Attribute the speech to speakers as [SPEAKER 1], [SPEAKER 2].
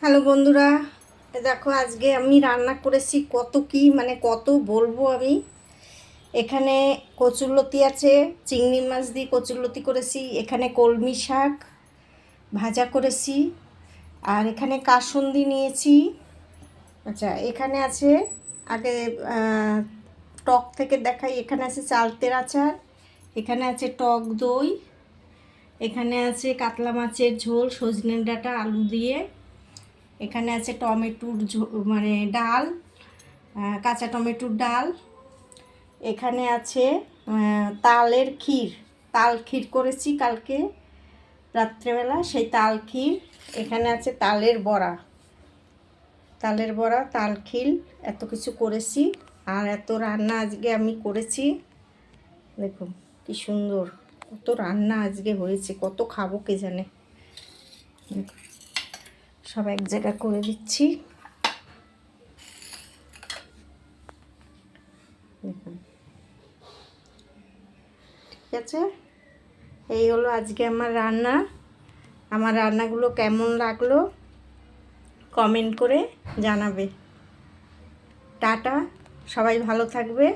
[SPEAKER 1] Hello বন্ধুরা, দেখো আজকে আমি রান্না করেছি কত বলবো আমি। এখানে কচুরলতি আছে, চিংড়ি মাছ দিয়ে কচুরলতি করেছি, এখানে কলমি শাক ভাজা করেছি, আর এখানে কাসুন্দি নিয়েছি। আচ্ছা, এখানে আছে আগে টক থেকে দেখাই। এখানে আছে চালতের আচার, এখানে আছে টক দই, এখানে আছে কাতলা মাছের ঝোল সজনে ডাঁটা আলু দিয়ে, এখানে আছে টমেটোর মানে ডাল, কাঁচা টমেটোর ডাল, এখানে আছে তালের ক্ষীর, তাল ক্ষীর করেছি কালকে রাত্রেবেলা, সেই তাল ক্ষীর। এখানে আছে তালের বড়া, তাল ক্ষীর, এত কিছু করেছি। আর এত রান্না আজকে আমি করেছি, দেখুন কি সুন্দর, কত রান্না আজকে হয়েছে, কত খাবো কে জানে। সব এক জায়গা করে দিচ্ছি, দেখুন। ঠিক আছে, এই হলো আজকে আমার রান্না। আমার রান্নাগুলো কেমন লাগলো কমেন্ট করে জানাবে। টাটা, সবাই ভালো থাকবে।